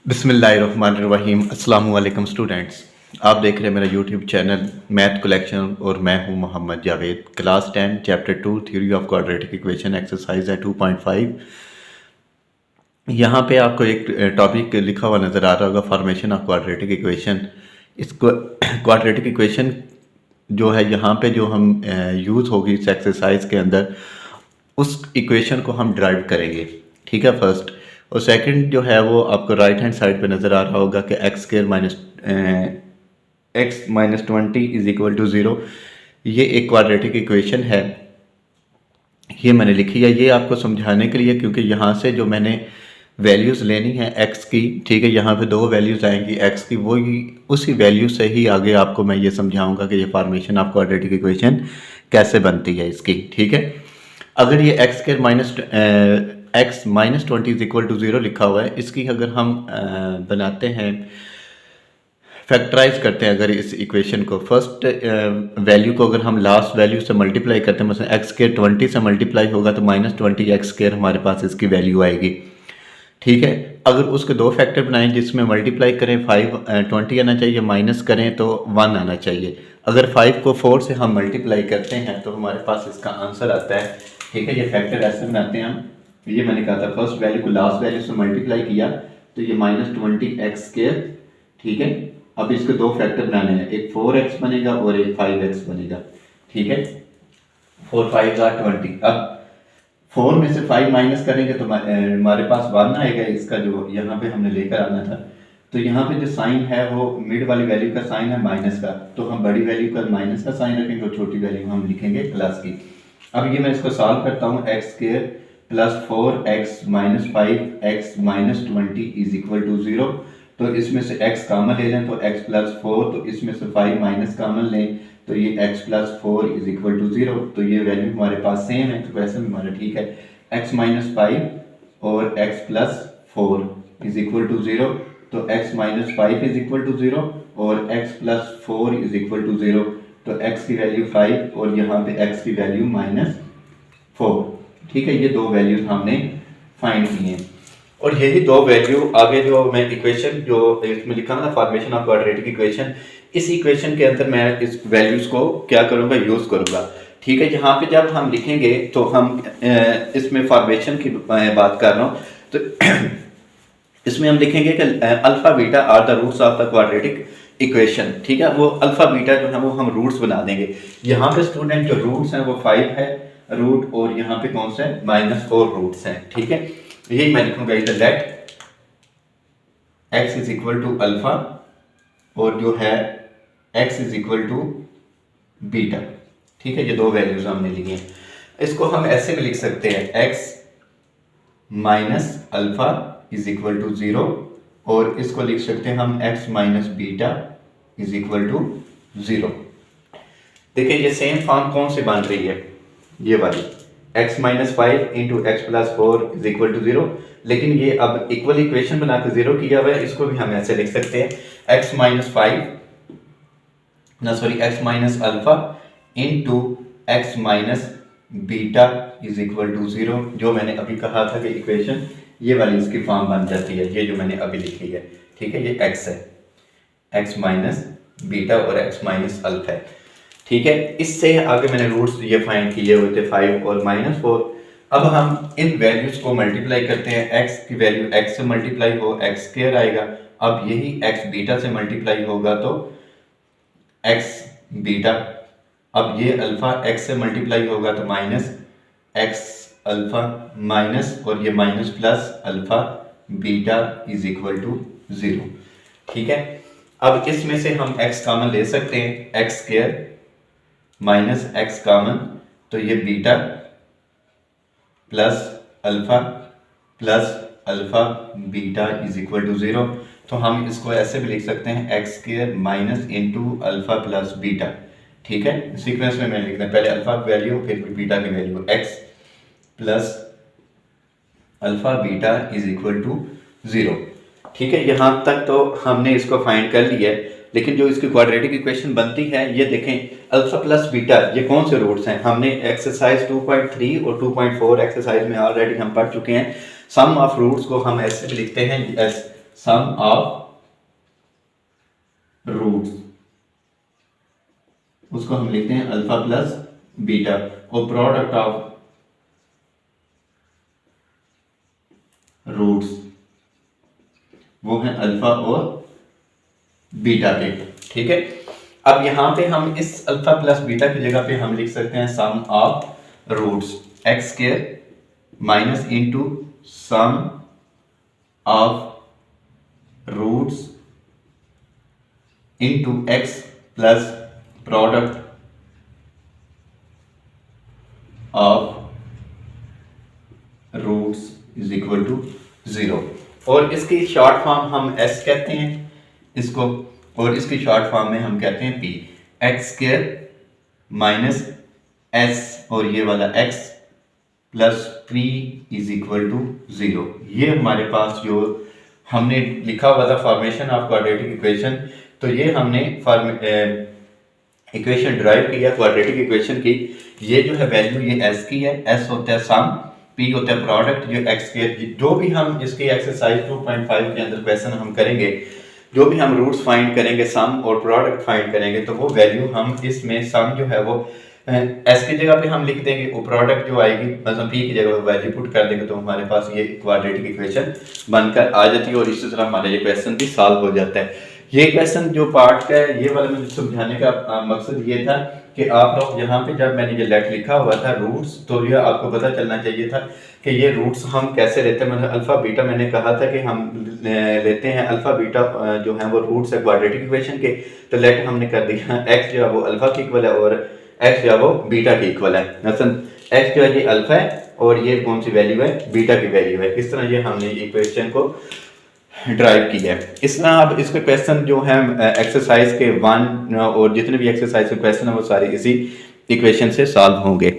बिस्मिल्लाहिर्रहमानिर्रहीम। अस्सलाम वालेकुम स्टूडेंट्स, आप देख रहे हैं मेरा यूट्यूब चैनल मैथ कलेक्शन और मैं हूं Mohammad Javed. Class 10 chapter 2 theory of quadratic equation exercise है 2.5। यहाँ पे आपको एक टॉपिक लिखा हुआ नज़र आ रहा होगा, फॉर्मेशन ऑफ क्वाड्रेटिक इक्वेशन। इसको क्वाड्रेटिक इक्वेशन जो है यहाँ पे जो हम यूज़ होगी इस एक्सरसाइज के अंदर, उस इक्वेशन को हम ड्राइव करेंगे। ठीक है, फर्स्ट। और सेकंड जो है वो आपको राइट हैंड साइड पे नज़र आ रहा होगा कि x minus 20 is equal to 0। ये एक क्वाड्रेटिक इक्वेशन है, ये मैंने लिखी है ये आपको समझाने के लिए, क्योंकि यहाँ से जो मैंने वैल्यूज़ लेनी है एक्स की, ठीक है, यहाँ पे दो वैल्यूज़ आएंगी एक्स की, वही उसी वैल्यू से ही आगे आपको मैं ये समझाऊंगा कि ये फॉर्मेशन ऑफ क्वाड्रेटिक इक्वेशन कैसे बनती है इसकी। ठीक है, अगर ये x minus 20 is equal to 0 लिखा हुआ है, इसकी अगर हम बनाते हैं, फैक्टराइज करते हैं अगर इस इक्वेशन को, फर्स्ट वैल्यू को अगर हम लास्ट वैल्यू से मल्टीप्लाई करते हैं, मतलब एक्स स्क्र 20 से मल्टीप्लाई होगा तो -20 एक्स स्क्र हमारे पास इसकी वैल्यू आएगी। ठीक है, अगर उसके दो फैक्टर बनाएं जिसमें मल्टीप्लाई करें 20 आना चाहिए, माइनस करें तो 1 आना चाहिए। अगर 5 को 4 से हम मल्टीप्लाई करते हैं तो हमारे पास इसका आंसर आता है। ठीक है, ये फैक्टर ऐसे बनाते हैं हम। ये मैंने कहा था फर्स्ट वैल्यू को लास्ट वैल्यू से मल्टीप्लाई किया तो ये -20 एक्स स्क्र। ठीक है, अब इसके दो फैक्टर बनाने हैं, एक 4x बनेगा और एक 5x बनेगा। ठीक है, 4 5 20। अब 4 में से 5 माइनस करेंगे तो हमारे पास 1 आएगा, इसका जो यहाँ पे हमने लेकर आना था। तो यहाँ पे जो साइन है वो मिड वाली वैल्यू का साइन है माइनस का, तो हम बड़ी वैल्यू का माइनस का साइन रखेंगे और छोटी वैल्यू हम लिखेंगे प्लस की। अब ये मैं इसको सॉल्व करता हूँ, x square plus 4x minus 5x minus 20 is equal to 0। तो इसमें से x कॉमन ले लें तो x प्लस 4, तो इसमें से 5 माइनस कॉमन लें तो ये x plus 4 is equal to 0। तो ये वैल्यू हमारे पास सेम है, तो वैसे भी हमारा ठीक है। x माइनस 5 और x plus 4 is equal to 0, तो x minus 5 is equal to 0 और x plus 4 is equal to 0। तो x की वैल्यू 5 और यहाँ पे x की वैल्यू -4। ठीक है, ये दो वैल्यूज हमने फाइंड की हैं और यही दो वैल्यू आगे जो मैं इक्वेशन जो इसमें लिखा ना फॉर्मेशन ऑफ क्वाड्रेटिक इक्वेशन, इस इक्वेशन के अंदर मैं इस वैल्यूज को क्या करूँगा, यूज़ करूँगा। ठीक है, यहाँ पे जब हम लिखेंगे तो हम इसमें फॉर्मेशन की बात कर रहा हूँ, तो इसमें हम लिखेंगे कि alpha beta are the roots of the quadratic equation. ठीक है, वो अल्फा बीटा जो है वो हम रूट्स बना देंगे। यहाँ पे स्टूडेंट जो रूट्स हैं वो 5 है रूट और यहाँ पे कौन सा है -4 रूट्स हैं। ठीक है, यही मैं लिखूंगा इधर let x is equal to alpha और जो है x is equal to beta. ठीक है, ये दो वैल्यूज हमने ली हैं। इसको हम ऐसे भी लिख सकते हैं x minus alpha is equal to 0 और इसको लिख सकते हैं हम x minus beta is equal to 0। देखिए ये सेम फॉर्म कौन सी बन रही है, ये वाली x minus 5 into x plus 4 is equal to 0। लेकिन ये अब इक्वल इक्वेशन बना के 0 किया हुआ है, इसको भी हम ऐसे लिख सकते हैं x minus 5 x minus alpha into x minus beta is equal to 0। जो मैंने अभी कहा था कि इक्वेशन ये वाली इसकी फॉर्म बन जाती है, ये जो मैंने अभी लिखी है। ठीक है, ये x है, x माइनस बीटा और x माइनस अल्फा है। ठीक है, इससे आगे मैंने रूट्स ये फाइंड किए हुए थे 5 और -4। अब हम इन वैल्यूज को मल्टीप्लाई करते हैं, x की वैल्यू x से मल्टीप्लाई हो x स्क्वायर आएगा। अब यही x बीटा से मल्टीप्लाई होगा तो x बीटा। अब ये अल्फा x से मल्टीप्लाई होगा तो माइनस x अल्फा माइनस और ये minus plus alpha beta is equal to 0। ठीक है, अब इसमें से हम x कॉमन ले सकते हैं, x square minus x common, तो ये beta plus alpha beta is equal to 0। तो हम इसको ऐसे भी लिख सकते हैं x square minus into alpha plus beta. ठीक है, सीक्वेंस में मैंने लिखना है, पहले अल्फा की वैल्यू फिर बीटा की value, x plus alpha beta is equal to 0। ठीक है, यहाँ तक तो हमने इसको फाइंड कर लिया है, लेकिन जो इसकी क्वाड्रेटिक इक्वेशन बनती है ये देखें अल्फा प्लस बीटा, ये कौन से रूट्स हैं। हमने एक्सरसाइज 2.3 और 2.4 एक्सरसाइज में ऑलरेडी हम पढ़ चुके हैं। सम ऑफ रूट्स को हम ऐसे भी लिखते हैं सम ऑफ रूट्स, उसको हम लिखते हैं अल्फा प्लस बीटा, और प्रोडक्ट ऑफ रूट्स वो है अल्फा और बीटा के। ठीक है, अब यहां पे हम इस अल्फा प्लस बीटा की जगह पे हम लिख सकते हैं sum of roots x square minus into sum of roots into x plus product of roots is equal to 0। और इसकी शॉर्ट फॉर्म हम एस कहते हैं इसको, और इसकी शॉर्ट फॉर्म में हम कहते हैं p. X square minus s और ये वाला x plus p is equal to 0। ये हमारे पास जो हमने लिखा हुआ था फॉर्मेशन ऑफ क्वाड्रेटिक इक्वेशन, तो ये हमने इक्वेशन ड्राइव किया क्वाड्रेटिक इक्वेशन की। ये जो है वैल्यू ये एस की है, एस होता है सम, पी होता है प्रोडक्ट, जो एक्स के जो भी हम इसकी एक्सरसाइज 2.5 के अंदर क्वेश्चन हम करेंगे, जो भी हम रूट्स फाइंड करेंगे, सम और प्रोडक्ट फाइंड करेंगे, तो वो वैल्यू हम इसमें सम जो है वो एस की जगह पे हम लिख देंगे, वो प्रोडक्ट जो आएगी मतलब पी की जगह वैल्यू पुट कर देंगे, तो हमारे पास ये क्वाड्रेटिक इक्वेशन बनकर आ जाती है और इसी तरह हमारा ये क्वेश्चन भी सॉल्व हो जाता है। ये क्वेश्चन जो पार्ट का है ये वाला मुझे समझाने का मकसद ये था कि आप लोग यहाँ पे जब मैंने ये लेट लिखा हुआ था रूट्स, तो ये आपको पता चलना चाहिए था कि ये रूट्स हम कैसे लेते हैं। मतलब अल्फा बीटा मैंने कहा था कि हम लेते हैं अल्फा बीटा जो है वो रूट्स है क्वाड्रेटिक इक्वेशन के, तो लेट हमने कर दिया एक्स जो है वो अल्फा की इक्वल है और एक्स जो है वो बीटा की इक्वल है। मतलब एक्स जो है ये अल्फा है और ये कौन सी वैल्यू है, बीटा की वैल्यू है। इस तरह ये हमने इक्वेशन को ड्राइव किया है। इस तरह अब इसके क्वेश्चन जो है एक्सरसाइज के 1 और जितने भी एक्सरसाइज के क्वेश्चन है वो सारे इसी इक्वेशन से सॉल्व होंगे।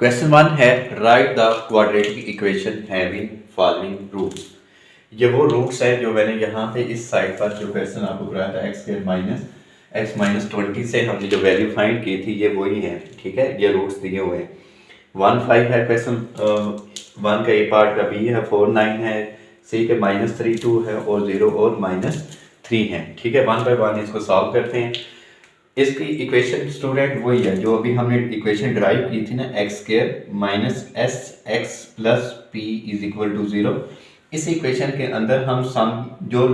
क्वेश्चन 1 है write the quadratic equation having following roots. ये वो रूट्स है जो मैंने यहाँ पे इस साइड पर जो क्वेश्चन आपको कराया था एक्स माइनस 20 से हमने जो वैल्यू फाइंड की थी ये वही है। ठीक है, ये रूट्स दिए हुए हैं। 1 5 है क्वेश्चन 1 का ए पार्ट का, बी है 4 9 है, सी के -3 2 है और 0 और -3 है। ठीक है, 1 बाय 1 इसको सॉल्व करते हैं। इसकी इक्वेशन स्टूडेंट वही है जो अभी हमने इक्वेशन ड्राइव की थी ना, x square minus s x plus p is equal to 0। इस इक्वेशन के अंदर हम सम जो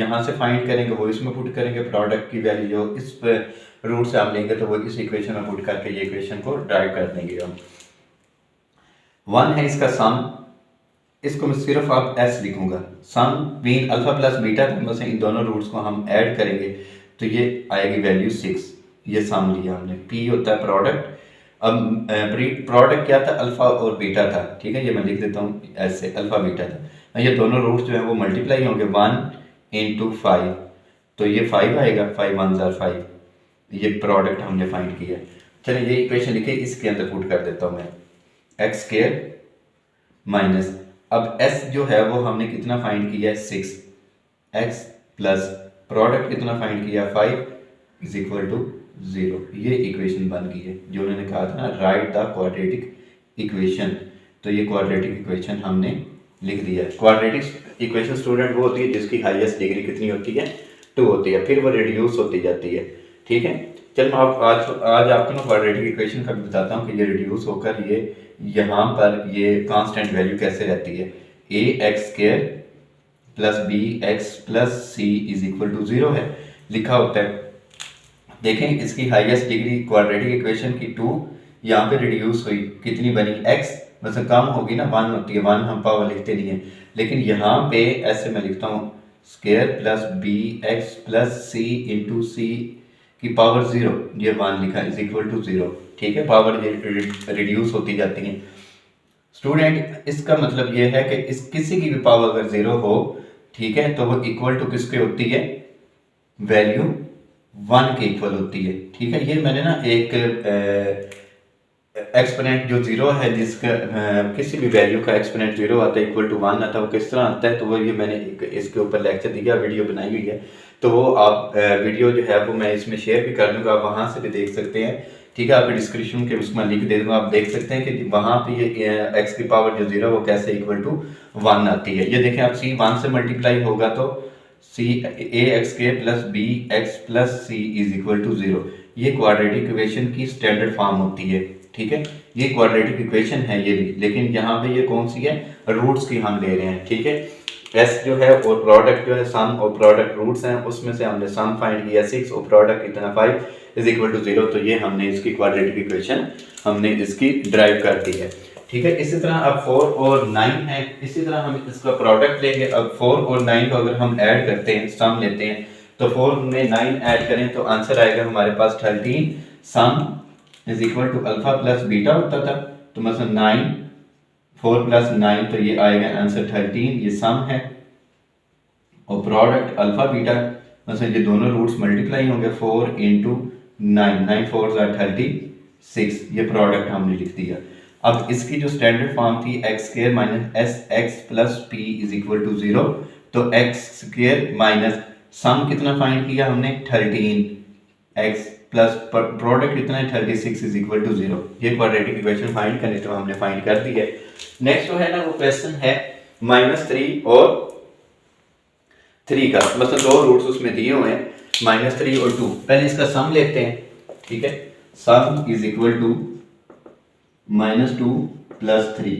यहाँ से फाइंड करेंगे वो इसमें पुट करेंगे, प्रोडक्ट की वैल्यू जो इस रूट से हम लेंगे तो वो इस इक्वेशन में पुट करके ये इक्वेशन को ड्राइव कर देंगे हम। 1 है इसका सम, इसको मैं सिर्फ आप एस लिखूंगा, सम मीन अल्फा प्लस बीटा, बस इन दोनों रूट्स को हम ऐड करेंगे तो ये आएगी वैल्यू 6। ये सम लिया हमने। पी होता है प्रोडक्ट, अब प्रोडक्ट क्या था, अल्फा और बीटा था। ठीक है, ये मैं लिख देता हूँ ऐसे, अल्फा बीटा था। ये दोनों रूट्स जो है वो मल्टीप्लाई होंगे 1 into 5, तो ये 5 आएगा, 5 1 are 5। ये प्रोडक्ट हमने फाइंड किया। चलिए ये इक्वेशन लिखे, इसके अंदर पुट कर देता हूँ मैं, एक्स स्क्वायर माइनस, अब एस जो है वो हमने कितना फाइंड किया है 6, एक्स प्लस प्रोडक्ट कितना फाइंड किया 5 इज इक्वल टू 0। ये इक्वेशन बन गई है जो उन्होंने कहा था ना राइट द क्वाड्रेटिक इक्वेशन, तो ये क्वाड्रेटिक इक्वेशन हमने लिख दिया। क्वाड्रेटिक इक्वेशन स्टूडेंट वो होती है जिसकी हाईएस्ट डिग्री कितनी होती है, 2 होती है, फिर वो रिड्यूस होती जाती है। ठीक है, चल मैं आज आपको ना क्वाड्रेटिक इक्वेशन का भी बताता हूँ कि ये रिड्यूस होकर ये यहाँ पर ये कांस्टेंट वैल्यू कैसे रहती है। A x square plus b x plus c is equal to 0 है लिखा होता है। देखें इसकी हाईएस्ट डिग्री क्वाड्रेटिक इक्वेशन की 2 यहाँ पे रिड्यूस हुई, कितनी बनी x, मतलब कम होगी ना, 1 होती है, 1 हम पावर लिखते नहीं है, लेकिन यहाँ पे ऐसे मैं लिखता हूँ square plus b x plus c into c की पावर 0, ये 1 लिखा इज इक्वल टू 0। ठीक है, पावर रिड्यूस होती जाती है स्टूडेंट। इसका मतलब ये है कि इस किसी की भी पावर अगर 0 हो, ठीक है, तो वो इक्वल टू किसके होती है, वैल्यू 1 के इक्वल होती है। ठीक है, ये मैंने ना एक एक्सपोनेंट जो 0 है, जिसका किसी भी वैल्यू का एक्सपोनेंट 0 आता है इक्वल टू 1 आता है, वो किस तरह आता है, तो वो ये मैंने इसके ऊपर लेक्चर दिया, वीडियो बनाई हुई है, तो वो आप वीडियो जो है वो मैं इसमें शेयर भी कर दूंगा, आप वहाँ से भी देख सकते हैं। ठीक है, आपके डिस्क्रिप्शन के उसमें लिंक दे दूंगा, आप देख सकते हैं कि वहाँ पे ये एक्स की पावर जो 0 वो कैसे इक्वल टू 1 आती है। ये देखें आप, सी 1 से मल्टीप्लाई होगा तो सी ए एक्स के plus b x plus c is equal to 0। ये क्वाड्रेटिक इक्वेशन की स्टैंडर्ड फॉर्म होती है, ठीक है। ये क्वाड्रेटिक इक्वेशन है ये भी, लेकिन यहाँ पे ये कौन सी है, रूट्स की हम ले रहे हैं, ठीक है। एस जो है और प्रोडक्ट जो है सम और प्रोडक्ट रूट्स हैं, उसमें से हमने सम फाइंड किया 6 और प्रोडक्ट कितना 5 इज इक्वल टू 0। तो ये हमने इसकी क्वाड्रेटिक इक्वेशन हमने इसकी ड्राइव कर दी है, ठीक है। इसी तरह अब 4 और 9 है, इसी तरह हम इसका प्रोडक्ट लेंगे। अब 4 और 9 को अगर हम ऐड करते हैं, सम लेते हैं, तो 4 में 9 ऐड करें तो आंसर आएगा हमारे पास 13। Sum is equal to alpha plus beta होता था, तो मतलब 9 4 प्लस 9 तो ये आएगा आंसर 13, ये सम है। और प्रोडक्ट अल्फा बीटा, मतलब ये दोनों रूट्स मल्टीप्लाई होंगे, 4 इंटू 9, 9 4 36, ये प्रोडक्ट हमने लिख दिया। अब इसकी जो स्टैंडर्ड फॉर्म थी x square minus s x plus p is equal to 0, तो एक्स स्क्वायर माइनस सम कितना फाइंड किया हमने 13 एक्स प्लस प्रोडक्ट कितना है 36 इज इक्वल टू 0। ये क्वाड्रेटिक इक्वेशन फाइंड करनी तो हमने फाइंड कर दी है। नेक्स्ट जो है ना वो क्वेश्चन है -3 और 3 का, मतलब दो रूट्स उसमें दिए हुए हैं -3 और 2। पहले इसका सम लेते हैं, ठीक है। Sum is equal to -2 plus 3,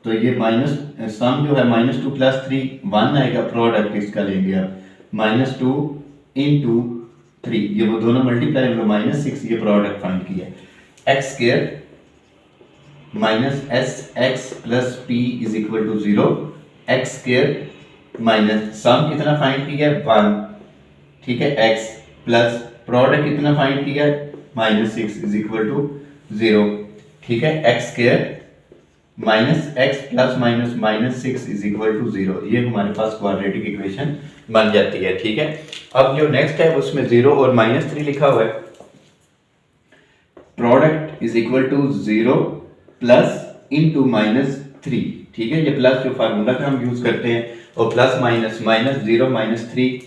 तो ये माइनस सम जो है -2 प्लस 3 1 आएगा। प्रोडक्ट इसका लेंगे आप -2 इंटू 3, ये वो दोनों मल्टीप्लाई होगा -6, ये प्रोडक्ट फाइंड किया। X square minus s x plus p is equal to 0, x square minus sum कितना फाइंड किया 1, ठीक है, एक्स प्लस प्रोडक्ट कितना फाइंड किया -6 इज इक्वल टू 0, ठीक है। X square minus x plus minus -6 is equal to 0, ये हमारे पास क्वाड्रेटिक इक्वेशन बन जाती है, ठीक है। अब जो नेक्स्ट है उसमें 0 और -3 लिखा हुआ है। Product is equal to 0 plus into -3, ठीक है। ये प्लस जो फार्मूला का हम यूज करते हैं, और प्लस माइनस -0 -3,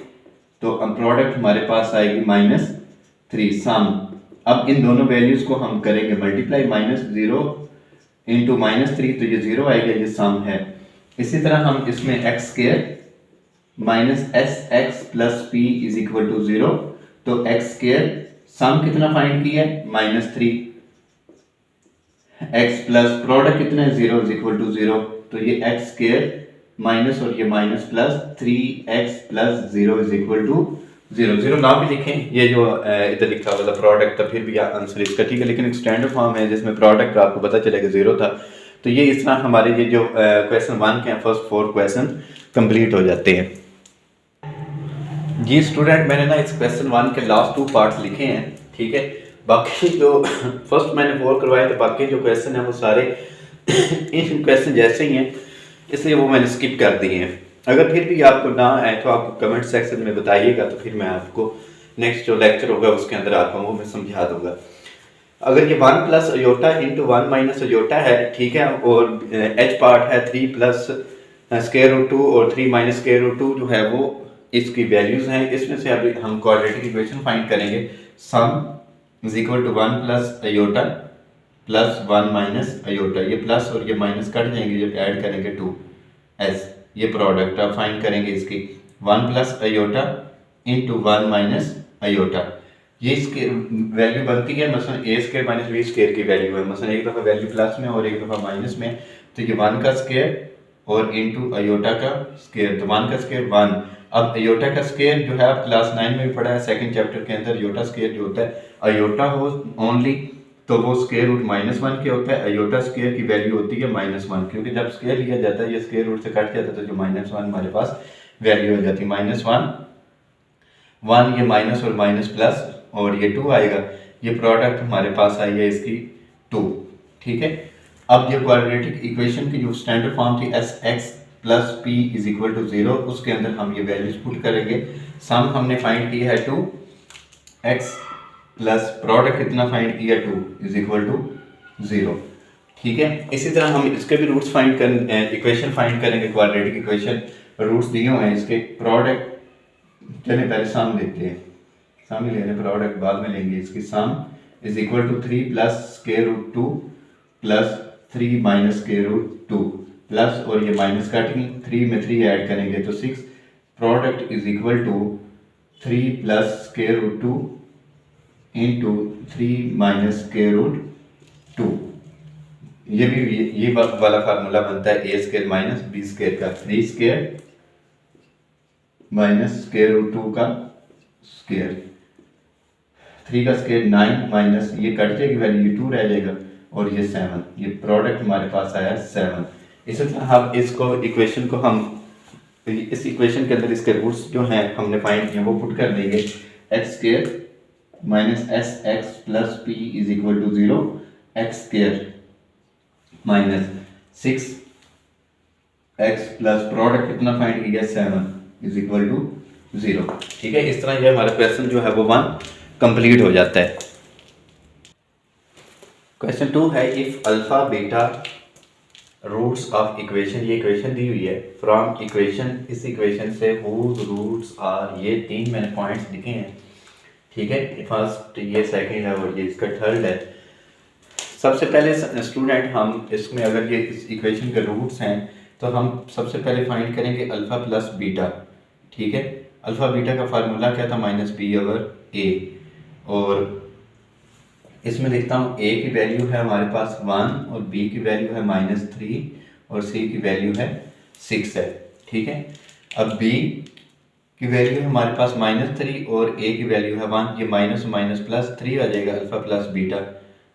तो अब प्रोडक्ट हमारे पास आएगी -3 सम। अब इन दोनों वैल्यूज को हम करेंगे मल्टीप्लाई, -0 इंटू -3, तो ये 0 आएगा, ये सम है। इसी तरह हम इसमें x square minus s x plus p is equal to 0, तो एक्स स्क्वायर सम कितना फाइंड किया है -3, एक्स प्लस प्रोडक्ट कितना है 0 इज इक्वल टू 0, तो ये एक्स स्क्वायर माइनस और ये minus plus 3x plus 0 is equal to 0। 0 ना भी लिखें, ये जो इधर लिखा हुआ था प्रोडक्ट, तो फिर भी आंसर इसका ठीक है, लेकिन एक स्टैंडर्ड फॉर्म है जिसमें प्रोडक्ट का आपको पता चलेगा 0 था। तो ये इस तरह हमारे ये जो क्वेश्चन 1 के फर्स्ट 4 क्वेश्चन कंप्लीट हो जाते हैं। जी स्टूडेंट, मैंने ना इस क्वेश्चन 1 के लास्ट 2 पार्ट्स लिखे हैं, ठीक है। बाकी जो फर्स्ट मैंने 4 करवाए थे, बाकी जो क्वेश्चन है वो सारे इन क्वेश्चन जैसे ही हैं, इसलिए वो मैंने स्किप कर दिए हैं। अगर फिर भी आपको ना आए तो आप कमेंट सेक्शन में बताइएगा, तो फिर मैं आपको नेक्स्ट जो लेक्चर होगा उसके अंदर आपको वो मैं समझा दूंगा। अगर ये 1 plus aorta into 1 minus aorta है, ठीक है, और एच पार्ट है 3 प्लस स्क्वायर रूट 2 और 3 माइनस स्क्वायर रूट 2 जो है वो इसकी वैल्यूज हैं। इसमें से अभी हम क्वाड्रेटिक इक्वेशन फाइंड करेंगे। Sum is equal to 1 plus iota plus 1 minus iota, ये प्लस और ये माइनस कट जाएंगे, जब ऐड करेंगे 2s, ये प्रोडक्ट आप फाइंड करेंगे इसकी 1 plus aorta into 1 minus iota, ये इसके वैल्यू बनती है मसलन ए स्क्वायर माइनस बी स्क्वायर की वैल्यू है। मसलन एक दफ़ा वैल्यू प्लस में और एक दफ़ा माइनस में, तो ये 1 का स्क्वायर और इंटू अयोटा का स्क्वायर, तो 1 का स्क्वायर 1। अब अयोटा का स्क्वायर जो है आप क्लास 9 में भी पढ़ा है, सेकंड चैप्टर के अंदर, अयोटा स्क्वायर जो होता है, अयोटा हो ओनली तो वो स्क्वायर रूट -1 के होता है। अयोटा स्क्वायर की वैल्यू होती है -1, क्योंकि जब स्क्वायर लिया जाता है ये स्क्वायर रूट से कट जाता है, तो जो -1 हमारे पास वैल्यू हो जाती है -1 1, ये माइनस और माइनस प्लस और ये 2 आएगा, ये प्रोडक्ट हमारे पास आई है इसकी 2, ठीक है। अब ये क्वाड्रेटिक इक्वेशन की जो स्टैंडर्ड फॉर्म थी s x plus p is equal to 0, उसके अंदर हम ये वैल्यूज पुट करेंगे। सम हमने फाइंड किया है 2x प्लस प्रोडक्ट कितना फाइंड किया 2 इज इक्वल टू 0, ठीक है। इसी तरह हम इसके भी रूट्स फाइंड कर इक्वेशन फाइंड करेंगे। क्वाड्रेटिक इक्वेशन रूट्स दिए हुए हैं इसके। प्रोडक्ट चलिए पहले सम लेते हैं, सम ही ले रहे, प्रोडक्ट बाद में लेंगे। इसकी sum is equal to 3 plus square root 2 plus 3 minus square root 2, plus और ये माइनस काटेंगे, 3 में 3 ऐड करेंगे तो 6, product is equal to 3 plus square root 2 into 3 minus square root 2। ये वाला फार्मूला बनता है a square minus b square का, 3 स्क्वायर माइनस स्क्वायर रूट 2 का स्क्वायर, 3 का स्क्वायर 9 माइनस ये कट जाएगी वैल्यू, ये 2 रह जाएगा और ये 7, ये प्रोडक्ट हमारे पास आया 7। इसी तरह हम इसको इक्वेशन को हम इस इक्वेशन के अंदर इसके रूट्स जो हैं हमने फाइंड किए वो पुट कर देंगे, x square minus s x plus p is equal to 0, x square minus 6 x plus product कितना फाइंड किया 7 इज इक्वल टू 0। ठीक है, इस तरह ये हमारा क्वेश्चन जो है वो 1 कंप्लीट हो जाता है। क्वेश्चन 2 है if alpha beta roots of equation, ये इक्वेशन दी हुई है फ्रॉम इक्वेशन, इस इक्वेशन से हुज रूट्स आर, ये 3 मैंने पॉइंट्स लिखे हैं। ठीक है, फर्स्ट ये सेकंड है और ये इसका थर्ड है। सबसे पहले स्टूडेंट हम इसमें अगर ये इस इक्वेशन के रूट्स हैं तो हम सबसे पहले फाइंड करेंगे अल्फ़ा प्लस बीटा। ठीक है, अल्फ़ा बीटा का फार्मूला क्या था, माइनस बी ओवर ए, और इसमें लिखता हूँ ए की वैल्यू है हमारे पास 1 और बी की वैल्यू है -3 और सी की वैल्यू है 6 है। ठीक है, अब बी की वैल्यू है हमारे पास -3 और ए की वैल्यू है 1, ये माइनस माइनस प्लस 3 आ जाएगा अल्फ़ा प्लस बीटा।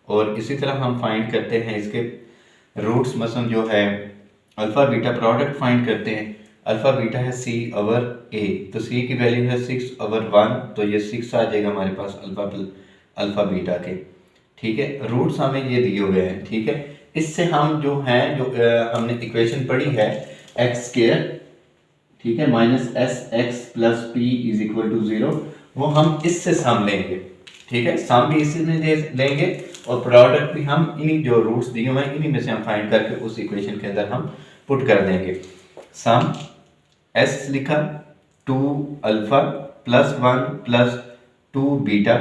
और इसी तरह हम फाइंड करते हैं इसके रूट्स, मसलन जो है अल्फ़ा बीटा प्रोडक्ट फाइंड करते हैं, अल्फ़ा बीटा है सी ओवर ए, तो सी की वैल्यू है 6 ओवर 1, तो ये 6 आ जाएगा हमारे पास अल्फ़ा बीटा के। ठीक है, रूट्स हमें ये दिए हुए हैं। ठीक है, इससे हम जो हैं जो हमने इक्वेशन पढ़ी है एक्स स्क्वायर, ठीक है, minus s x plus p is equal to 0, वो हम इससे सम लेंगे। ठीक है, सम भी इसी में लेंगे और प्रोडक्ट भी हम इन्हीं जो रूट्स दिए हुए हैं इन्हीं में से हम फाइंड करके उस इक्वेशन के अंदर हम पुट कर देंगे। सम एस लिखा 2 alpha plus 1 plus 2 beta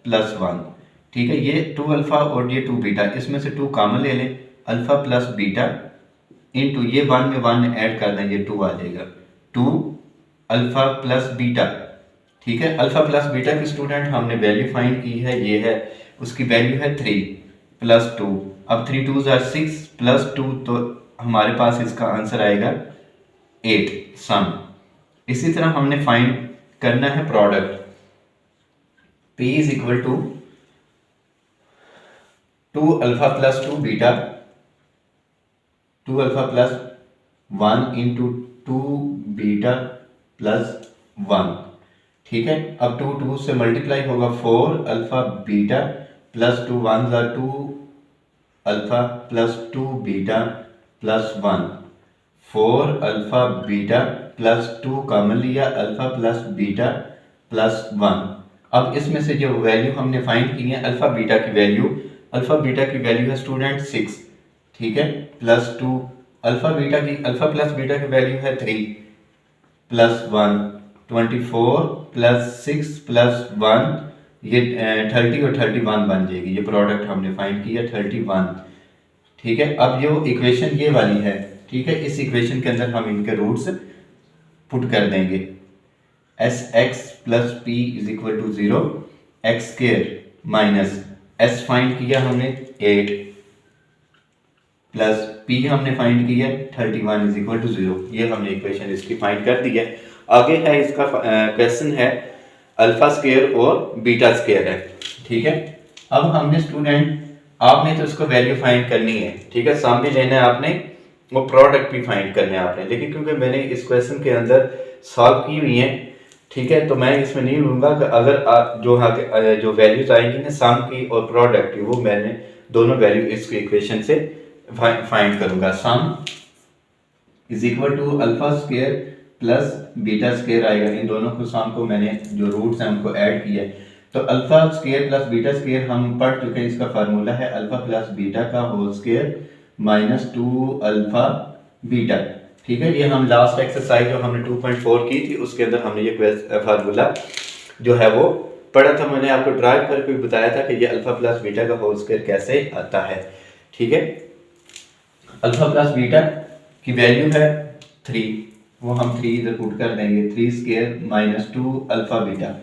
plus 1। ठीक है, ये 2 अल्फ़ा और ये 2 बीटा, इसमें से 2 कॉमन ले लें, अल्फ़ा प्लस बीटा इंटू ये 1 में 1 ऐड कर दें, ये 2 आ जाएगा, 2 अल्फ़ा प्लस बीटा। ठीक है, अल्फ़ा प्लस बीटा की स्टूडेंट हमने वैल्यू फाइंड की है, ये है उसकी वैल्यू है 3 प्लस 2, अब 3 2 ज़ार 6 प्लस 2, तो हमारे पास इसका आंसर आएगा 8 सम। इसी तरह हमने फाइंड करना है product, P is equal to 2 alpha plus 2 beta, 2 alpha plus 1 into 2 beta plus 1। ठीक है, अब 2 2 से मल्टीप्लाई होगा, 4 अल्फ़ा बीटा प्लस 2 1 ज़ा 2 alpha plus 2 beta plus 1, 4 alpha beta plus 2 common लिया, अल्फ़ा प्लस बीटा प्लस 1। अब इसमें से जो वैल्यू हमने फाइंड की है अल्फ़ा बीटा की वैल्यू है स्टूडेंट 6। ठीक है, प्लस 2 अल्फ़ा प्लस बीटा की वैल्यू है 3 प्लस 1, 24 प्लस 6 प्लस 1, ये 30 और 31 बन जाएगी, ये प्रोडक्ट हमने फाइंड किया 31। ठीक है, अब जो इक्वेशन ये वाली है, ठीक है, इस इक्वेशन के अंदर हम इनके रूट्स पुट कर देंगे, s x plus p is equal to 0, x square minus s find किया हमने 8 प्लस पी हमने फाइंड किया 31 इज इक्वल टू 0, ये हमने इक्वेशन इसकी फाइंड कर दी है। आगे है इसका क्वेश्चन है अल्फा स्क्वायर और बीटा स्क्वायर है। ठीक है, अब हमने स्टूडेंट आपने तो इसको वैल्यू फाइंड करनी है। ठीक है, सम भी लेना है आपने, वो प्रोडक्ट भी फाइंड करना है आपने, लेकिन क्योंकि मैंने इस क्वेश्चन के अंदर सॉल्व की हुई है, ठीक है, तो मैं इसमें नहीं लूँगा कि अगर आप जो वैल्यूज आएंगी ना सम की और प्रोडक्ट की, वो मैंने दोनों वैल्यू इस इक्वेशन से फाइंड करूँगा। Sum is equal to alpha square plus beta square आएगा, इन दोनों को सम को मैंने जो रूट्स हैं उनको ऐड किया है, तो alpha square plus beta square हम पढ़ चुके हैं, इसका फार्मूला है अल्फा प्लस बीटा का whole square minus 2 alpha beta. ठीक है, ये हम लास्ट एक्सरसाइज जो हमने 2.4 की थी उसके अंदर हमने ये फार्मूला जो है वो पढ़ा था, मैंने आपको ड्राइव करके भी बताया था कि ये अल्फा प्लस बीटा का होल स्क्वायर कैसे आता है। ठीक है, अल्फा प्लस बीटा की वैल्यू है 3, वो हम 3 इधर पुट कर देंगे, 3 square minus 2 alpha beta,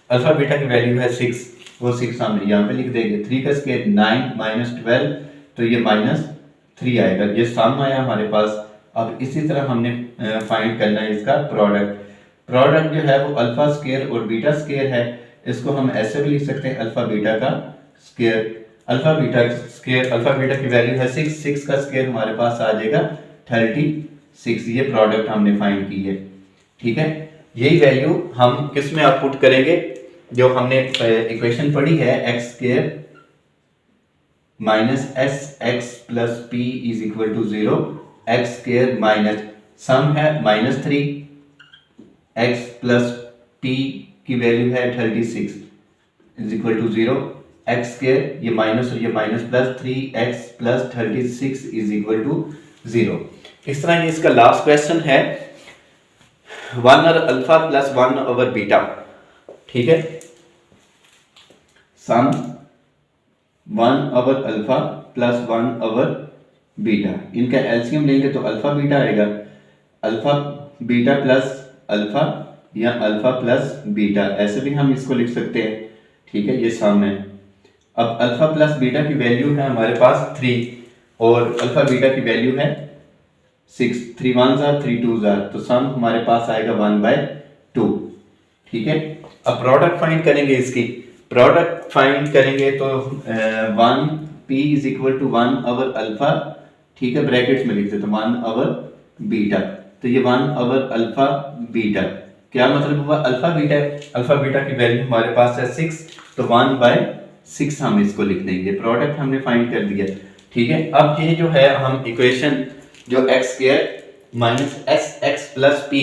alpha beta की वैल्यू है 6, वो 6 हम यहाँ पे लिख देंगे। 3 का स्क्वायर 9 माइनस 12, तो ये -3 आएगा, ये सम आया हमारे पास। अब इसी तरह हमने फाइंड करना है इसका प्रोडक्ट। प्रोडक्ट जो है वो अल्फा स्क्वायर और बीटा स्क्वायर है, इसको हम ऐसे भी लिख सकते हैं अल्फा बीटा का square. Alpha beta square, alpha beta की वैल्यू है 6, 6 का स्क्वायर हमारे पास आ जाएगा 36, ये प्रोडक्ट हमने फाइंड की है। ठीक है, यही वैल्यू हम किस में आउटपुट करेंगे, जो हमने इक्वेशन पढ़ी है x square minus s x plus p is equal to 0, x square minus sum है -3, एक्स प्लस पी की वैल्यू है 36 is equal to 0, x square ये माइनस और ये minus plus 3x plus 36 is equal to 0। इस तरह ये इसका लास्ट क्वेश्चन है 1 और अल्फा प्लस 1 ओवर बीटा। ठीक है, सम 1 over alpha plus 1 over beta, इनका एलसीएम लेंगे तो अल्फा बीटा आएगा, अल्फा बीटा प्लस अल्फा या अल्फा प्लस बीटा, ऐसे भी हम इसको लिख सकते हैं। ठीक है, ये सम है। अब अल्फा प्लस बीटा की वैल्यू है हमारे पास 3 और अल्फा बीटा की वैल्यू है 6, 3 1 जार 3 2 जार, तो सम हमारे पास आएगा 1/2। ठीक है, अब प्रोडक्ट फाइंड करेंगे, इसकी प्रोडक्ट फाइंड करेंगे तो 1 p is equal to 1 over alpha, ठीक है, ब्रैकेट्स में लिख देते 1 ओवर बीटा, तो ये 1 ओवर अल्फा बीटा, क्या मतलब हुआ, अल्फा बीटा, अल्फा बीटा की वैल्यू हमारे पास है 6, तो 1/6 हम इसको लिख देंगे, प्रोडक्ट हमने फाइंड कर दिया। ठीक है, अब ये जो है हम इक्वेशन जो x square minus s x plus p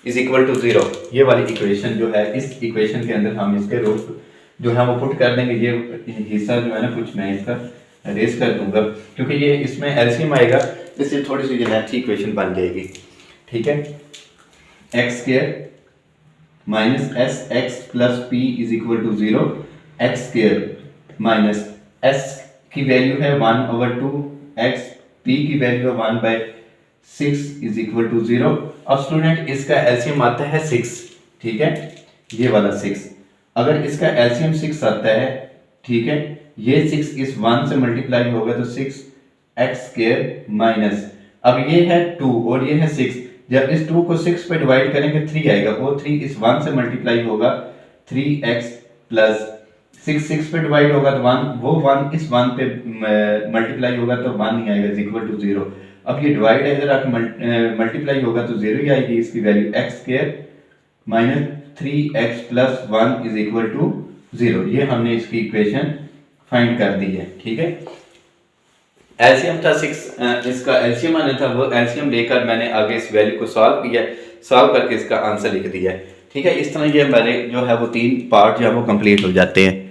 is equal to 0, ये वाली इक्वेशन जो है, इस इक्वेशन के अंदर हम इसके रूट जो है वो पुट कर देंगे। ये हिस्सा जो है ना कुछ मैं इसका रेस कर दूंगा, क्योंकि ये इसमें एलसीएम आएगा, इससे थोड़ी सी ये लेंथी इक्वेशन बन जाएगी। ठीक है, x square minus s x plus p is equal to 0, x square minus s की वैल्यू है 1 ओवर 2 एक्स, पी की वैल्यू है 1/6 इज इक्वल टू 0। अब स्टूडेंट इसका एलसीएम आता है 6, ठीक है, ये वाला 6, अगर इसका एलसीएम 6 आता है, ठीक है, ये 6 इस 1 से मल्टीप्लाई होगा तो 6 एक्स स्क्वायर माइनस, अब ये है 2 और ये है 6, जब इस 2 को 6 पे डिवाइड करेंगे 3 आएगा, वो 3 इस 1 से मल्टीप्लाई होगा 3x प्लस 6 पे डिवाइड होगा तो 1, वो 1 इस 1 पे मल्टीप्लाई होगा तो 1 ही आएगा, इज इक्वल टू 0। अब ये डिवाइड है, इधर आके मल्टीप्लाई होगा तो 0 ही आएगी, इसकी value x square minus 3x plus 1 is equal to 0। ये हमने इसकी इक्वेशन फाइंड कर दी है। ठीक है, एलसीएम था 6, इसका एलसीएम आना था, वो एलसीएम लेकर मैंने आगे इस वैल्यू को सॉल्व किया, सॉल्व करके इसका आंसर लिख दिया है। ठीक है, इस तरह ये हमारे जो है वो 3 पार्ट जो है वो कंप्लीट हो जाते हैं।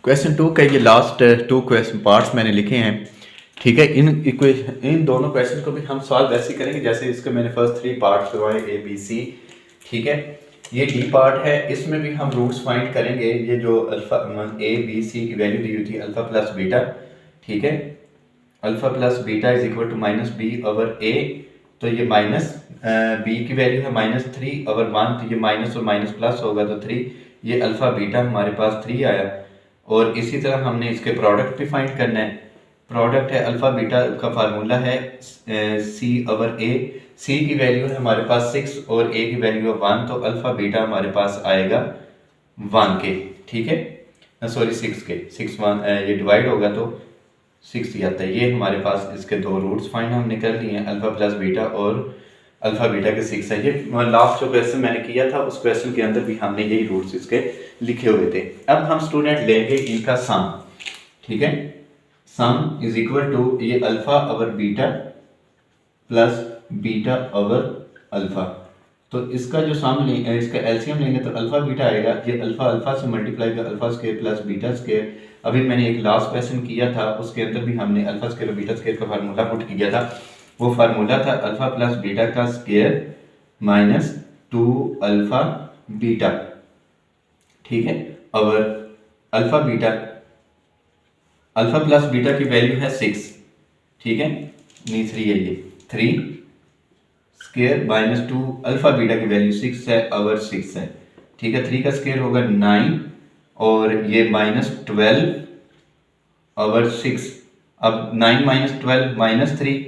क्वेश्चन 2 का ये लास्ट 2 क्वेश्चन पार्ट्स मैंने लिखे हैं। ठीक है, इन दोनों क्वेश्चन को भी हम सॉल्व वैसे करेंगे जैसे इसके मैंने फर्स्ट 3 पार्ट्स करवाए ए बी सी। ठीक है, ये डी पार्ट है, इसमें भी हम रूट्स फाइंड करेंगे। ये जो अल्फा ए बी सी की वैल्यू दी हुई थी अल्फा प्लस बीटा, ठीक है, alpha plus beta is equal to minus B over ए, तो ये माइनस बी की वैल्यू है -3 ओवर 1, तो ये माइनस और माइनस प्लस होगा तो 3, ये अल्फा बीटा हमारे पास 3 आया। और इसी तरह हमने इसके प्रोडक्ट भी फाइंड करना है। प्रोडक्ट है अल्फा बीटा का फार्मूला है सी ओवर ए, सी की वैल्यू है हमारे पास 6 और ए की वैल्यू है 1, तो अल्फा बीटा हमारे पास आएगा 1 के। ठीक है, सॉरी 6 के, 6 1 ये डिवाइड होगा तो 6 ही आता है। ये हमारे पास इसके 2 रूट्स फाइंड हमने कर लिए हैं, अल्फा प्लस बीटा और अल्फा बीटा के 6 है। ये लास्ट जो क्वेश्चन मैंने किया था उस क्वेश्चन के अंदर भी हमने यही रूट्स इसके लिखे हुए थे। अब हम स्टूडेंट लेंगे इनका सम। ठीक है, सम इज इक्वल टू ये alpha over beta plus beta over alpha, तो इसका जो सम लेंगे, इसका एलसीएम लेंगे तो अल्फा बीटा आएगा, ये अल्फा अल्फा से मल्टीप्लाई का alpha square plus beta square. अभी मैंने एक लास्ट क्वेश्चन किया था उसके अंदर भी हमने अल्फा स्क्वायर और बीटा स्क्वायर का फार्मूला पुट किया था, वो फार्मूला था अल्फा प्लस बीटा का स्क्वायर माइनस 2 अल्फा बीटा। ठीक है, और alpha beta, alpha plus beta की वैल्यू है 6, ठीक है, नहीं 3 है ये, 3 स्केयर माइनस 2 अल्फा बीटा की वैल्यू 6 है और 6 है, ठीक है। 3 का स्केयर होगा 9 और ये माइनस 12 और 6। अब 9 माइनस 12 माइनस 3,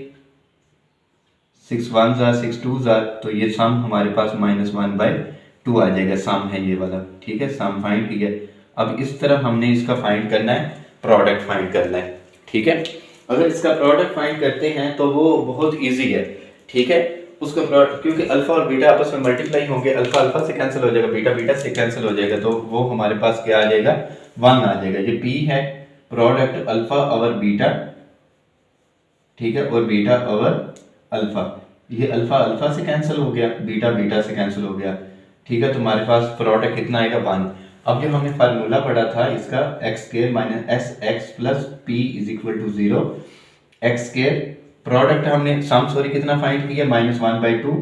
6 1 जार 6 2 जार, तो ये सम हमारे पास -1/2 आ जाएगा। सम है ये वाला, ठीक है, सम फाइंड किया। अब इस तरह हमने इसका फाइंड करना है, प्रोडक्ट फाइंड करना है, ठीक है। अगर इसका प्रोडक्ट फाइंड करते हैं तो वो बहुत इजी है, ठीक है। उसका प्रोडक्ट, क्योंकि अल्फा और बीटा आपस में मल्टीप्लाई होंगे, अल्फा अल्फा से कैंसिल हो जाएगा, बीटा बीटा से कैंसिल हो जाएगा, तो वो हमारे पास क्या आ जाएगा, 1 आ जाएगा। ये P है प्रोडक्ट अल्फा और बीटा, ठीक है, और बीटा और अल्फा। ये अल्फा अल्फा से कैंसिल हो गया, बीटा बीटा से कैंसिल हो गया, ठीक है। तो हमारे पास प्रोडक्ट कितना आएगा, 1। अब जो हमने फार्मूला पढ़ा था इसका, x square minus s x plus p is equal to 0। X square product हमने कितना फाइंड किया, -1/2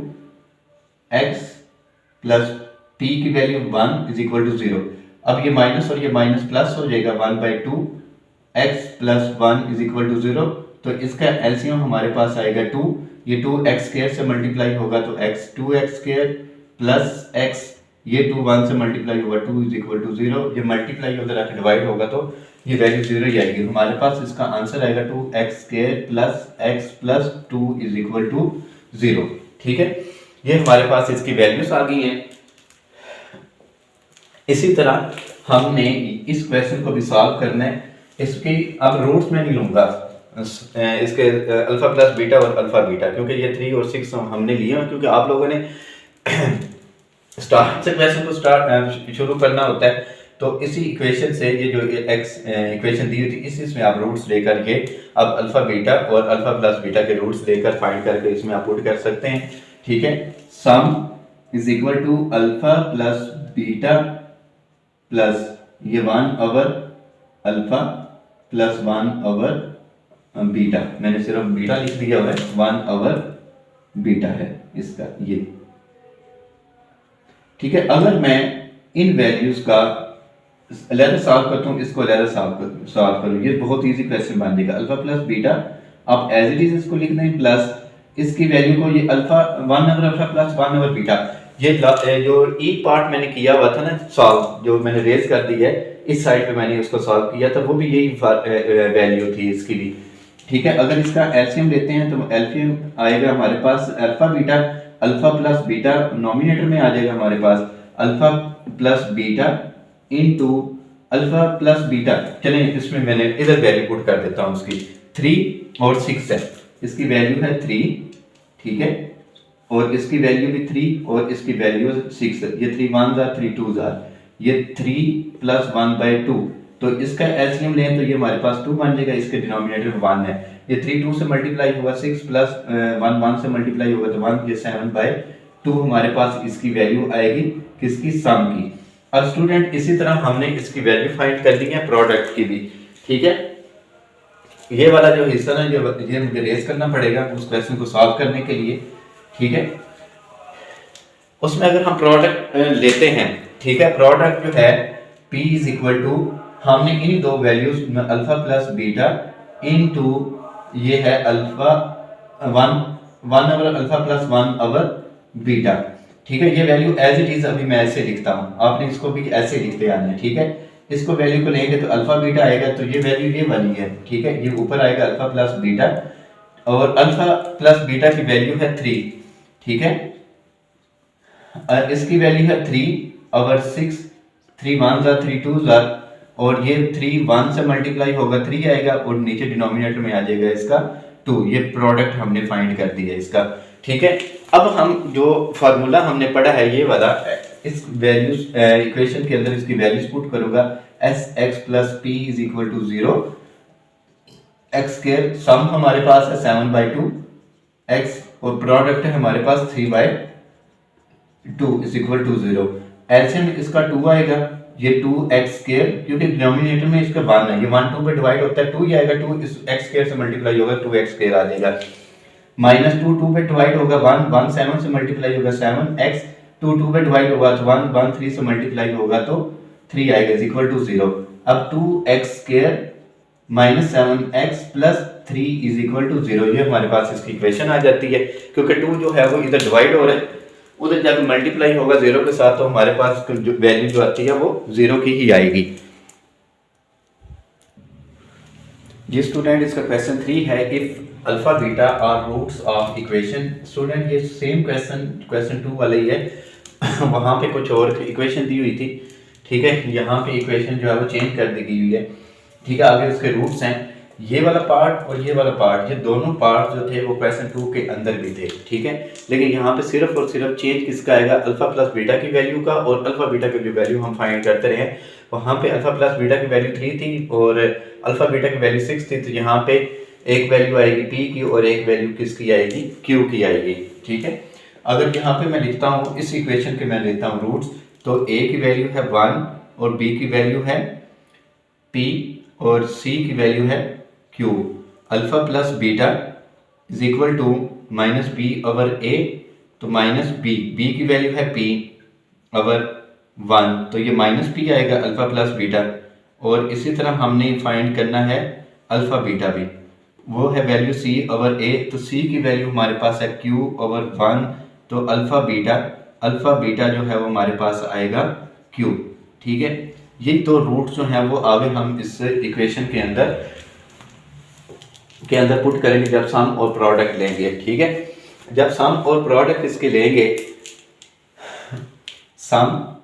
एक्स प्लस पी की वैल्यू 1 इज इक्वल टू 0। अब ये माइनस और ये माइनस प्लस हो जाएगा, 1/2 x plus 1 is equal to 0। तो इसका एलसीएम हमारे पास आएगा 2। ये 2 एक्स स्क्वायर से मल्टीप्लाई होगा तो x 2x square plus x, ये 2 1 से मल्टीप्लाई होगा 2 इज इक्वल टू 0। ये मल्टीप्लाई अगर आके डिवाइड होगा तो ये वैल्यू 0 ही आएगी। हमारे पास इसका आंसर आएगा 2x square plus x plus 2 is equal to 0, ठीक है। ये हमारे पास इसकी वैल्यूज आ गई हैं। इसी तरह हमने इस क्वेश्चन को भी सॉल्व करना है। इसकी अब रूट्स में नहीं लूंगा, इसके अल्फा प्लस बीटा और अल्फा बीटा, क्योंकि ये 3 और 6 हमने लिए हैं, क्योंकि आप लोगों ने स्टार्ट से क्वेश्चन को शुरू करना होता है। तो इसी इक्वेशन से ये जो एक्स इक्वेशन दी हुई थी, इसमें आप रूट्स लेकर के अब अल्फा बीटा और अल्फा प्लस बीटा के रूट्स लेकर फाइंड करके इसमें आप पुट कर सकते हैं, ठीक है। Sum is equal to alpha plus beta plus ये 1 over alpha plus 1 over beta, मैंने सिर्फ बीटा लिख दिया हुआ है, 1 ओवर बीटा है इसका ये, ठीक है। अगर मैं इन वैल्यूज का अलग सॉल्व करता हूँ, इसको अलग सॉल्व करूँ, ये बहुत इजी क्वेश्चन बन जाएगा। अल्फा प्लस बीटा आप एज इट इज इसको लिख दें, प्लस इसकी वैल्यू को ये alpha 1 over alpha plus 1 over beta, ये जो एक पार्ट मैंने किया हुआ था ना सॉल्व, जो मैंने रेज कर दी है इस साइड पे मैंने उसको सॉल्व किया था, वो भी यही वैल्यू थी इसकी भी, ठीक है। अगर इसका एलसीएम लेते हैं तो एलसीएम आएगा हमारे पास alpha beta, alpha plus beta nominator में आ जाएगा हमारे पास alpha plus beta into alpha plus beta. चलें इसमें मैंने इधर वैल्यू पुट कर देता हूं उसकी, 3 और 6 है, इसकी वैल्यू है 3, ठीक है, और इसकी वैल्यू भी 3 और इसकी वैल्यू 6 है। ये 3 1 जार 3 2 जार, ये 3 प्लस 1/2, तो इसका एलसीएम लें तो ये हमारे पास 2 बन जाएगा, इसके डिनोमिनेटर 1 है। ये 3 2 से मल्टीप्लाई होगा, 6 प्लस 1 1 से मल्टीप्लाई होगा तो 1, ये 7/2 हमारे पास इसकी वैल्यू आएगी, किसकी, सम की। अब स्टूडेंट इसी तरह हमने इसकी वैल्यू फाइंड कर ली है प्रोडक्ट की भी, ठीक है। ये वाला जो हिस्सा ना, ये मुझे रेज करना पड़ेगा उस क्वेश्चन को सॉल्व करने के लिए, ठीक है। उसमें अगर हम प्रोडक्ट लेते हैं, ठीक है, प्रोडक्ट जो है P इज इक्वल टू, हमने इन दो वैल्यूज में अल्फा प्लस बीटा इनटू ये है alpha 1 over alpha plus 1 over beta, ठीक है। ये वैल्यू एज इट इज अभी मैं ऐसे लिखता हूं, आपने इसको भी ऐसे लिखते आना है, ठीक है। इसको वैल्यू को लेंगे तो अल्फा बीटा आएगा, तो ये वैल्यू ये वाली है, ठीक है। ये ऊपर आएगा अल्फा प्लस बीटा और अल्फा प्लस बीटा की वैल्यू है 3, ठीक है। इसकी वैल्यू है 3 ओवर 6, 3 1 जार 3 2 जार, और ये 3 1 से मल्टीप्लाई होगा 3 आएगा और नीचे डिनोमिनेटर में आ जाएगा इसका 2। ये प्रोडक्ट हमने फाइंड कर दिया इसका, ठीक है। अब हम जो फार्मूला हमने पढ़ा है ये वाला, इस वैल्यूज इक्वेशन के अंदर इसकी वैल्यूज पुट करूंगा, s x plus p is equal to 0, x square sum हमारे पास है 7/2 एक्स और प्रोडक्ट है हमारे पास 3/2 इज इक्वल टू 0। एलसीएम इसका 2 आएगा, ये 2x स्क्वायर, क्योंकि डिनोमिनेटर में इसका 1 है, ये 1 2 पे डिवाइड होता है, 2 ही आएगा, 2 इस x स्क्वायर से मल्टीप्लाई होगा 2x स्क्वायर आ जाएगा, माइनस 2 2 पे डिवाइड होगा 1 1 7 से मल्टीप्लाई होगा 7x, 2 2 पे डिवाइड होगा तो 1 1 3 से मल्टीप्लाई होगा तो 3 आएगा इज इक्वल टू 0। अब 2x square -7x+3 is equal to 0। ये हमारे पास इसकी इक्वेशन आ जाती है, क्योंकि 2 जो है वो इधर डिवाइड हो रहा है, उधर जब मल्टीप्लाई होगा 0 के साथ तो हमारे पास जो वैल्यू जो आती है वो 0 की ही आएगी। जी स्टूडेंट, इसका क्वेश्चन 3 है, if alpha beta are roots of equation. Student ये सेम क्वेश्चन 2 वाला ही है। वहाँ पे कुछ और इक्वेशन दी हुई थी, ठीक है, यहाँ पे इक्वेशन जो है वो चेंज कर दी गई हुई है, ठीक है। आगे उसके रूट्स हैं, ये वाला पार्ट और ये वाला पार्ट, ये दोनों पार्ट जो थे वो क्वेश्चन 2 के अंदर भी थे, ठीक है। लेकिन यहाँ पे सिर्फ और सिर्फ चेंज किसका आएगा, अल्फा प्लस बीटा की वैल्यू का, और अल्फा बीटा की जो वैल्यू हम फाइंड करते रहे, वहाँ पे अल्फा प्लस बीटा की वैल्यू 3 थी और अल्फा बीटा की वैल्यू 6 थी, तो यहाँ पे एक वैल्यू आएगी पी की और एक वैल्यू किसकी आएगी, क्यू की आएगी, ठीक है। अगर यहाँ पे मैं लिखता हूँ इस इक्वेशन के, मैं लेता हूँ रूट्स, तो ए की वैल्यू है 1 और बी की वैल्यू है पी और सी की वैल्यू है Q. Alpha plus beta is equal to minus B over ए, तो माइनस बी, बी की वैल्यू है पी ओवर 1, तो ये माइनस पी आएगा अल्फा प्लस बीटा। और इसी तरह हमने फाइंड करना है अल्फा बीटा भी, वो है वैल्यू सी ओवर ए, तो सी की वैल्यू हमारे पास है क्यू ओवर 1, तो अल्फा बीटा जो है वो हमारे पास आएगा क्यू, ठीक है। ये तो रूट जो है वो आगे हम इस इक्वेशन के अंदर पुट करेंगे जब सम और प्रोडक्ट लेंगे, ठीक है। जब सम और प्रोडक्ट इसके लेंगे, sum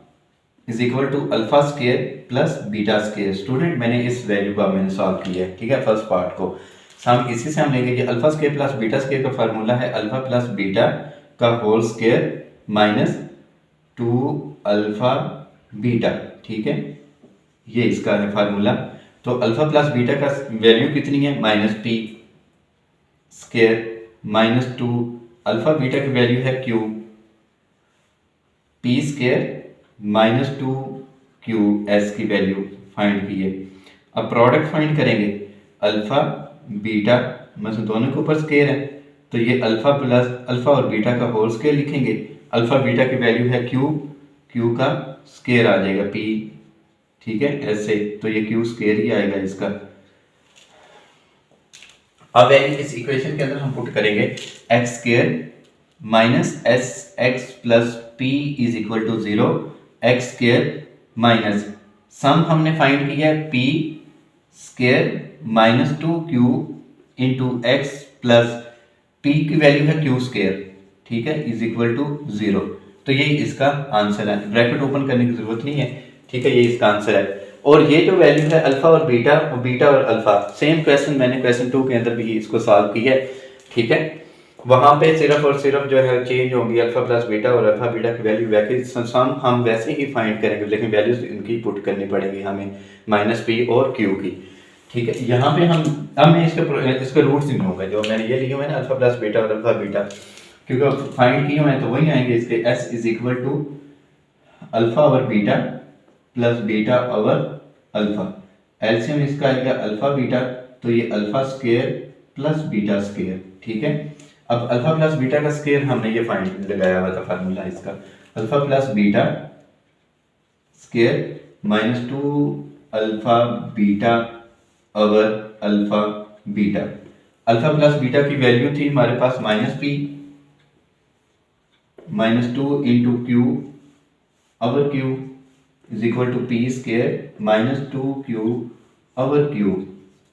is equal to alpha square plus beta square. Student मैंने इस वैल्यू का मैंने सॉल्व किया है, ठीक है, फर्स्ट पार्ट को। सम इसी से हम लेंगे, ये alpha square plus beta square का फार्मूला है अल्फा प्लस बीटा का whole square minus 2 alpha beta, ठीक है, ये इसका है फार्मूला। तो अल्फा प्लस बीटा का वैल्यू कितनी है, minus p square minus 2 alpha beta की वैल्यू है q, p square minus 2 q s की वैल्यू फाइंड की है। अब प्रोडक्ट फाइंड करेंगे, अल्फा बीटा मतलब दोनों के ऊपर स्क्वायर है, तो ये अल्फा प्लस अल्फा और बीटा का होल स्क्वायर लिखेंगे। अल्फा बीटा की वैल्यू है क्यू, क्यू का स्क्वायर आ जाएगा पी, ठीक है, ऐसे, तो ये क्यू स्क्वायर ही आएगा इसका। अब इस इक्वेशन के अंदर हम पुट करेंगे x square minus s x plus p is equal to 0, x square minus sum हमने फाइंड किया है p square minus 2q into x plus p की वैल्यू है क्यू स्क्वायर, ठीक है, इज इक्वल टू 0। तो ये इसका आंसर है, ब्रैकेट ओपन करने की जरूरत नहीं है, ठीक है, ये इसका आंसर है। और ये जो वैल्यू है अल्फा और बीटा और अल्फा, सेम क्वेश्चन मैंने क्वेश्चन 2 के अंदर भी इसको सॉल्व किया है, ठीक है। वहां पे सिर्फ और सिर्फ जो है चेंज होंगी अल्फा प्लस बीटा और अल्फा बीटा की वैल्यू वैसे सम हम वैसे ही फाइंड करेंगे, लेकिन वैल्यूज इनकी पुट करनी पड़ेगी हमें माइनस पी और क्यू की, ठीक है। यहाँ पे अब मैं इसके रूट्स नहीं लूंगा, जो मैंने ये लिए हुए हैं ना अल्फा प्लस बीटा और अल्फा बीटा, क्योंकि फाइंड किए हुए हैं तो वही आएंगे इसके। S is equal to alpha over beta plus beta over alpha, LCM इसका आएगा अल्फा बीटा, तो ये alpha square plus beta square, ठीक है। अब अल्फा प्लस बीटा का स्क्वायर हमने ये फाइंड लगाया हुआ था फार्मूला इसका, alpha plus beta square minus 2 alpha beta over alpha beta. Alpha plus beta की वैल्यू थी हमारे पास minus p minus 2 into q over q is equal to p square minus 2q over q,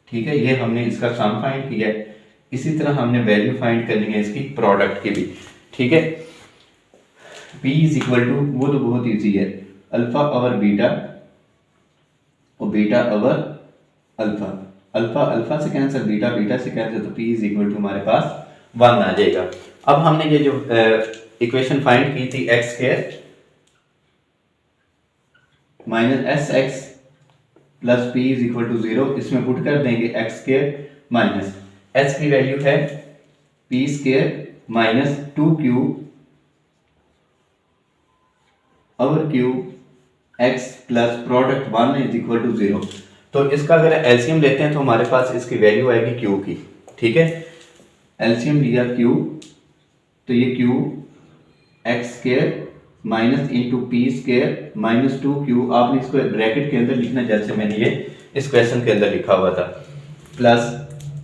ठीक है। ये हमने इसका सम फाइंड किया है। इसी तरह हमने वैल्यू फाइंड करनी है इसकी प्रोडक्ट की भी, ठीक है। p इज इक्वल टू, वो तो बहुत इजी है, अल्फा ओवर बीटा और beta over alpha, alpha alpha से कैंसिल, बीटा बीटा से कैंसिल, तो p इज इक्वल टू हमारे पास 1 आ जाएगा। अब हमने ये जो इक्वेशन फाइंड की थी x square minus s x plus p is equal to 0, इसमें पुट कर देंगे एक्स स्क्वायर माइनस एस की वैल्यू है p square minus 2q over q x plus product 1 is equal to 0। तो इसका अगर एलसीएम लेते हैं तो हमारे पास इसकी वैल्यू आएगी क्यू की, ठीक है। एलसीएम लिया क्यू, तो ये Q x square minus into p square minus 2q, आपने इसको ब्रैकेट के अंदर लिखना जैसे मैंने ये इस क्वेश्चन के अंदर लिखा हुआ था। प्लस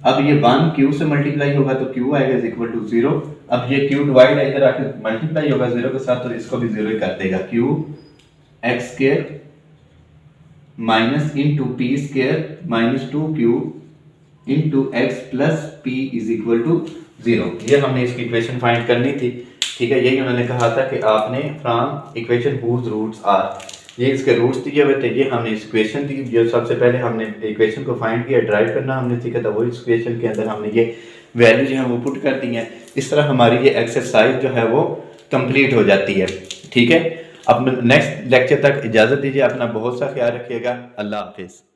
अब ये 1 क्यू से मल्टीप्लाई होगा तो क्यू आएगा इज इक्वल टू 0। अब ये क्यू डिवाइड है इधर आके मल्टीप्लाई होगा 0 के साथ, तो इसको भी 0 ही कर देगा। Q x square minus into p square minus 2q into x plus p is equal to 0। ये हमने इसकी इक्वेशन फाइंड करनी थी, ठीक है। यही उन्होंने कहा था कि आपने from equation whose roots are, ये इसके रूट्स दिए हुए थे, ये हमने इस इक्वेशन की जो सबसे पहले हमने इक्वेशन को फाइंड किया, ड्राइव करना हमने सीखा था, वो इस इक्वेशन के अंदर हमने ये वैल्यू जो है वो पुट कर दी है। इस तरह हमारी ये एक्सरसाइज जो है वो कंप्लीट हो जाती है, ठीक है। अब नेक्स्ट लेक्चर तक इजाज़त दीजिए, अपना बहुत सा ख्याल रखिएगा। अल्लाह हाफिज़।